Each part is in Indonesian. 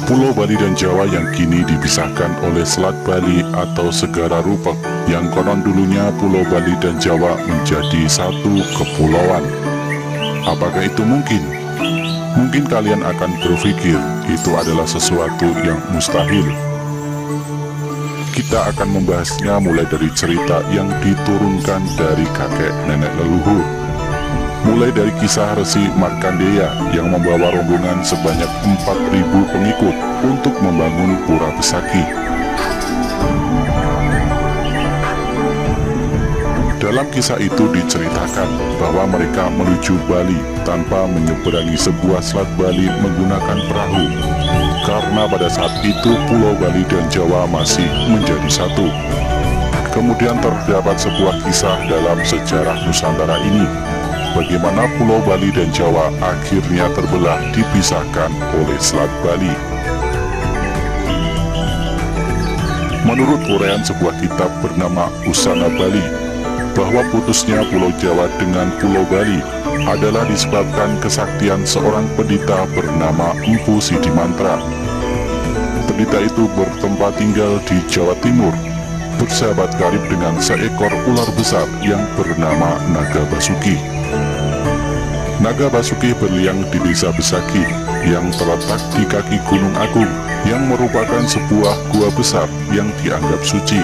Pulau Bali dan Jawa yang kini dipisahkan oleh Selat Bali atau Segara Rupek, yang konon dulunya Pulau Bali dan Jawa menjadi satu kepulauan. Apakah itu mungkin? Mungkin kalian akan berpikir itu adalah sesuatu yang mustahil. Kita akan membahasnya mulai dari cerita yang diturunkan dari kakek nenek leluhur. Mulai dari kisah Resi Markandeya yang membawa rombongan sebanyak 4.000 pengikut untuk membangun Pura Besaki. Dalam kisah itu diceritakan bahwa mereka menuju Bali tanpa menyeberangi sebuah selat Bali menggunakan perahu, karena pada saat itu Pulau Bali dan Jawa masih menjadi satu. Kemudian terdapat sebuah kisah dalam sejarah Nusantara ini, bagaimana Pulau Bali dan Jawa akhirnya terbelah dipisahkan oleh Selat Bali. Menurut uraian sebuah kitab bernama Usana Bali, bahwa putusnya Pulau Jawa dengan Pulau Bali adalah disebabkan kesaktian seorang pendeta bernama Empu Sidimantra. Pendeta itu bertempat tinggal di Jawa Timur, bersahabat karib dengan seekor ular besar yang bernama Naga Basuki. Naga Basuki berliang di desa Besaki yang terletak di kaki Gunung Agung, yang merupakan sebuah gua besar yang dianggap suci.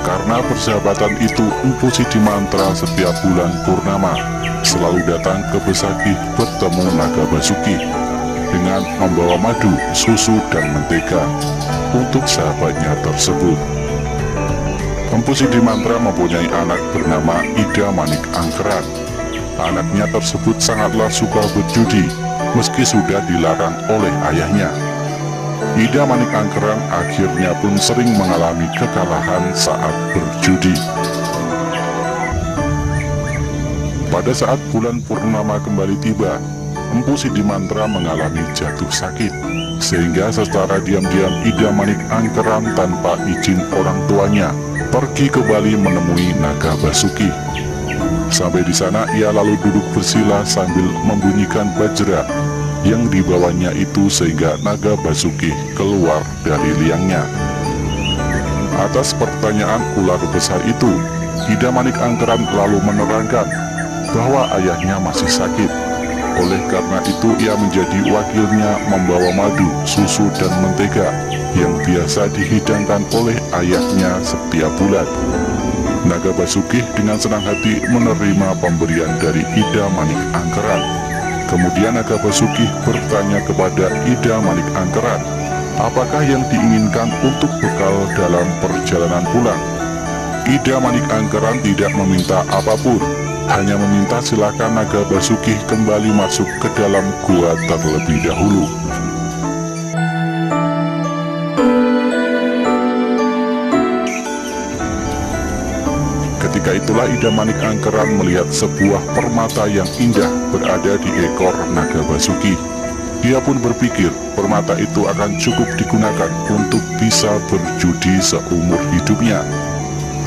Karena persahabatan itu, Empu Sidimantra setiap bulan purnama selalu datang ke Besaki bertemu Naga Basuki dengan membawa madu, susu, dan mentega untuk sahabatnya tersebut. Empu Sidimantra mempunyai anak bernama Ida Manik Angkeran. Anaknya tersebut sangatlah suka berjudi, meski sudah dilarang oleh ayahnya. Ida Manik Angkeran akhirnya pun sering mengalami kekalahan saat berjudi. Pada saat bulan purnama kembali tiba, Empu Sidimantra mengalami jatuh sakit, sehingga secara diam-diam Ida Manik Angkeran tanpa izin orang tuanya pergi ke Bali menemui Naga Basuki. Sampai di sana ia lalu duduk bersila sambil membunyikan bajra yang dibawanya itu, sehingga Naga Basuki keluar dari liangnya. Atas pertanyaan ular besar itu, Ida Manik Angkeran lalu menerangkan bahwa ayahnya masih sakit. Oleh karena itu ia menjadi wakilnya membawa madu, susu, dan mentega yang biasa dihidangkan oleh ayahnya setiap bulan. Naga Basuki dengan senang hati menerima pemberian dari Ida Manik Angkeran. Kemudian Naga Basuki bertanya kepada Ida Manik Angkeran, apakah yang diinginkan untuk bekal dalam perjalanan pulang. Ida Manik Angkeran tidak meminta apapun, hanya meminta silakan Naga Basuki kembali masuk ke dalam gua terlebih dahulu. Ketika itulah Ida Manik Angkeran melihat sebuah permata yang indah berada di ekor Naga Basuki. Dia pun berpikir permata itu akan cukup digunakan untuk bisa berjudi seumur hidupnya.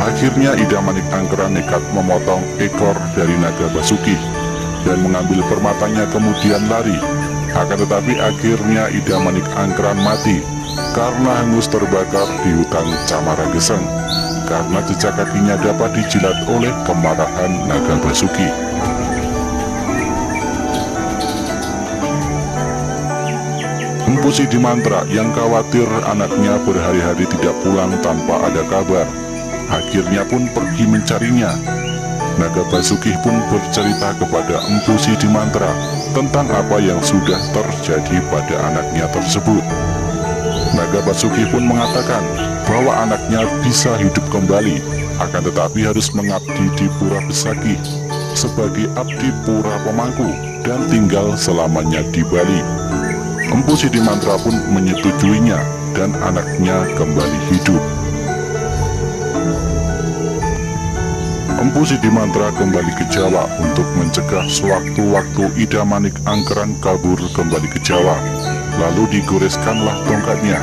Akhirnya Ida Manik Angkeran nekat memotong ekor dari Naga Basuki dan mengambil permatanya kemudian lari. Akan tetapi akhirnya Ida Manik Angkeran mati karena hangus terbakar di hutan Camara Geseng, karena jejak kakinya dapat dijilat oleh kemarahan Naga Basuki. Empu Sidimantra yang khawatir anaknya berhari-hari tidak pulang tanpa ada kabar, akhirnya pun pergi mencarinya. Naga Basuki pun bercerita kepada Empu Sidimantra tentang apa yang sudah terjadi pada anaknya tersebut. Naga Basuki pun mengatakan bahwa anaknya bisa hidup kembali, akan tetapi harus mengabdi di Pura Besaki sebagai abdi pura pemangku dan tinggal selamanya di Bali. Empu Sidimantra pun menyetujuinya dan anaknya kembali hidup. Empu Sidimantra kembali ke Jawa untuk mencegah sewaktu-waktu Ida Manik Angkeran kabur kembali ke Jawa. Lalu digoreskanlah tongkatnya,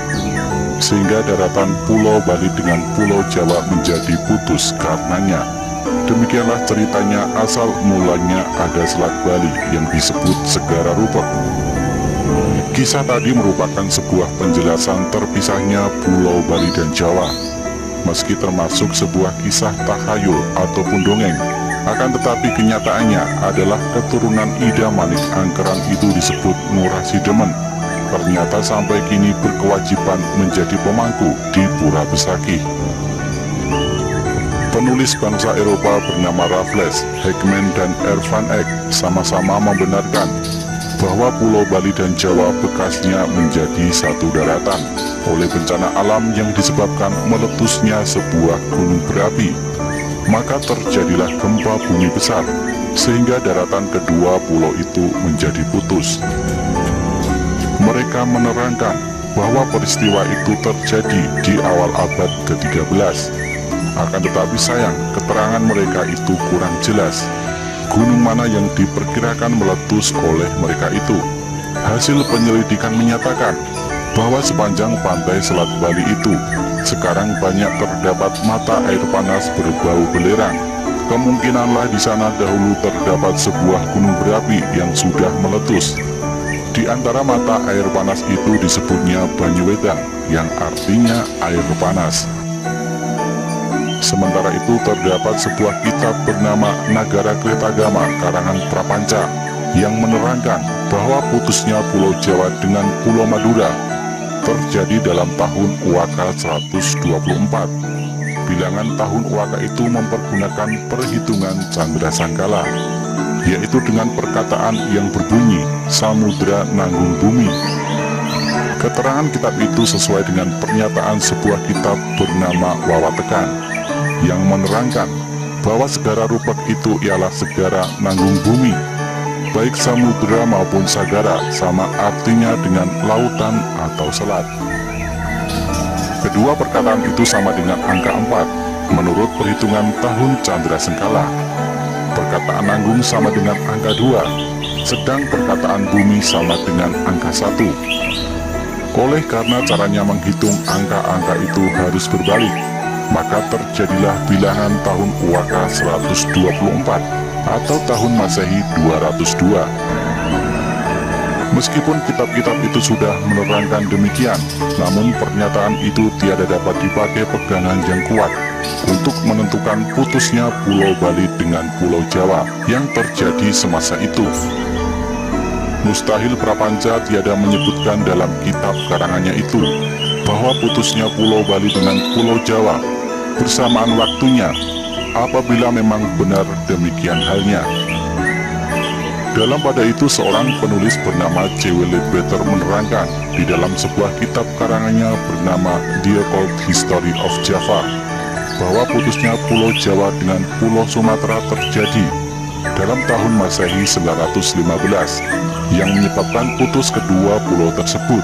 sehingga daratan Pulau Bali dengan Pulau Jawa menjadi putus karenanya. Demikianlah ceritanya asal mulanya ada Selat Bali yang disebut Segara Rupek. Kisah tadi merupakan sebuah penjelasan terpisahnya Pulau Bali dan Jawa. Meski termasuk sebuah kisah takhayul ataupun dongeng, akan tetapi kenyataannya adalah keturunan Ida Manik Angkeran itu disebut Ngurah Sidemen. Ternyata sampai kini berkewajiban menjadi pemangku di Pura Besakih. Penulis bangsa Eropa bernama Raffles, Heckman, dan Ervan Eck sama-sama membenarkan bahwa Pulau Bali dan Jawa bekasnya menjadi satu daratan oleh bencana alam yang disebabkan meletusnya sebuah gunung berapi. Maka terjadilah gempa bumi besar, sehingga daratan kedua pulau itu menjadi putus. Mereka menerangkan bahwa peristiwa itu terjadi di awal abad ke-13. Akan tetapi sayang, keterangan mereka itu kurang jelas. Gunung mana yang diperkirakan meletus oleh mereka itu? Hasil penyelidikan menyatakan bahwa sepanjang pantai Selat Bali itu sekarang banyak terdapat mata air panas berbau belerang. Kemungkinanlah di sana dahulu terdapat sebuah gunung berapi yang sudah meletus. Di antara mata air panas itu disebutnya Banyuwedang, yang artinya air panas. Sementara itu terdapat sebuah kitab bernama Nagara Kretagama karangan Prapanca yang menerangkan bahwa putusnya Pulau Jawa dengan Pulau Madura terjadi dalam tahun Uaka 124. Bilangan tahun Uaka itu mempergunakan perhitungan Candra Sangkala, yaitu dengan perkataan yang berbunyi Samudra Nanggung Bumi. Keterangan kitab itu sesuai dengan pernyataan sebuah kitab bernama Wawatekan yang menerangkan bahwa segara rupak itu ialah segara nanggung bumi. Baik samudra maupun sagara sama artinya dengan lautan atau selat. Kedua perkataan itu sama dengan angka 4 menurut perhitungan tahun Candra Sengkala. Perkataan nanggung sama dengan angka 2, sedang perkataan bumi sama dengan angka 1. Oleh karena caranya menghitung angka-angka itu harus berbalik, maka terjadilah bilangan tahun Uaka 124 atau tahun Masehi 202. Meskipun kitab-kitab itu sudah menerangkan demikian, namun pernyataan itu tiada dapat dipakai pegangan yang kuat untuk menentukan putusnya Pulau Bali dengan Pulau Jawa yang terjadi semasa itu. Mustahil Prapanca tiada menyebutkan dalam kitab karangannya itu bahwa putusnya Pulau Bali dengan Pulau Jawa bersamaan waktunya, apabila memang benar demikian halnya. Dalam pada itu seorang penulis bernama C.W. Leadbeater menerangkan di dalam sebuah kitab karangannya bernama The Occult History of Java bahwa putusnya Pulau Jawa dengan Pulau Sumatera terjadi dalam tahun Masehi 915 yang menyebabkan putus kedua pulau tersebut.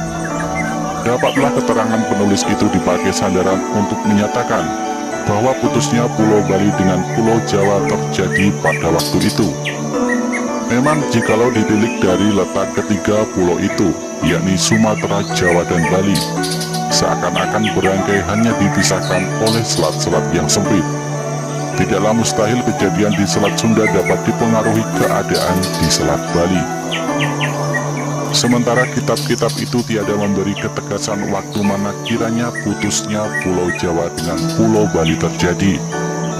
Dapatlah keterangan penulis itu dipakai sandaran untuk menyatakan bahwa putusnya Pulau Bali dengan Pulau Jawa terjadi pada waktu itu. Memang jikalau ditilik dari letak ketiga pulau itu, yakni Sumatera, Jawa, dan Bali, seakan-akan berangkai hanya dipisahkan oleh selat-selat yang sempit. Tidaklah mustahil kejadian di Selat Sunda dapat dipengaruhi keadaan di Selat Bali. Sementara kitab-kitab itu tiada memberi ketegasan waktu mana kiranya putusnya Pulau Jawa dengan Pulau Bali terjadi,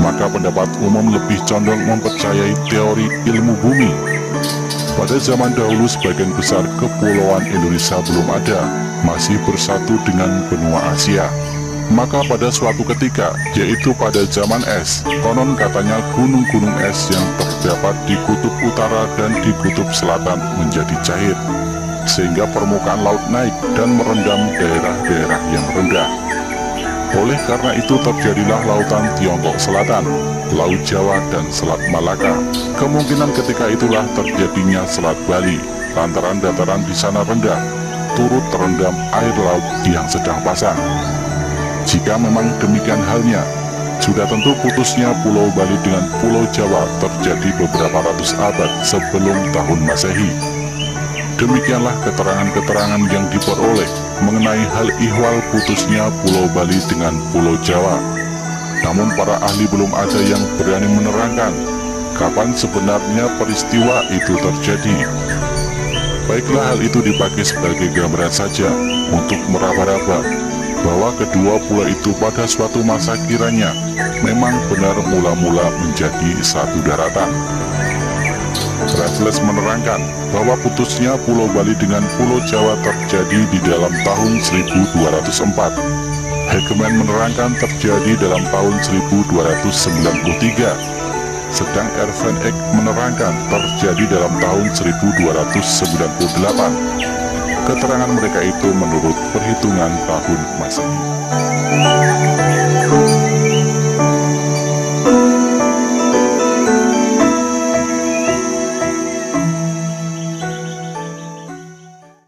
maka pendapat umum lebih condong mempercayai teori ilmu bumi. Pada zaman dahulu sebagian besar kepulauan Indonesia belum ada, masih bersatu dengan benua Asia. Maka pada suatu ketika, yaitu pada zaman es, konon katanya gunung-gunung es yang terdapat di kutub utara dan di kutub selatan menjadi cair, sehingga permukaan laut naik dan merendam daerah-daerah yang rendah. Oleh karena itu terjadilah lautan Tiongkok Selatan, Laut Jawa, dan Selat Malaka. Kemungkinan ketika itulah terjadinya Selat Bali, lantaran dataran di sana rendah, turut terendam air laut yang sedang pasang. Jika memang demikian halnya, sudah tentu putusnya Pulau Bali dengan Pulau Jawa terjadi beberapa ratus abad sebelum tahun Masehi. Demikianlah keterangan-keterangan yang diperoleh mengenai hal ihwal putusnya Pulau Bali dengan Pulau Jawa. Namun para ahli belum ada yang berani menerangkan kapan sebenarnya peristiwa itu terjadi. Baiklah, hal itu dipakai sebagai gambaran saja untuk meraba-raba bahwa kedua pulau itu pada suatu masa kiranya memang benar mula-mula menjadi satu daratan. Raffles menerangkan bahwa putusnya Pulau Bali dengan Pulau Jawa terjadi di dalam tahun 1204. Hegeman menerangkan terjadi dalam tahun 1293, sedang Van Eyck menerangkan terjadi dalam tahun 1298. Keterangan mereka itu menurut perhitungan tahun Masehi.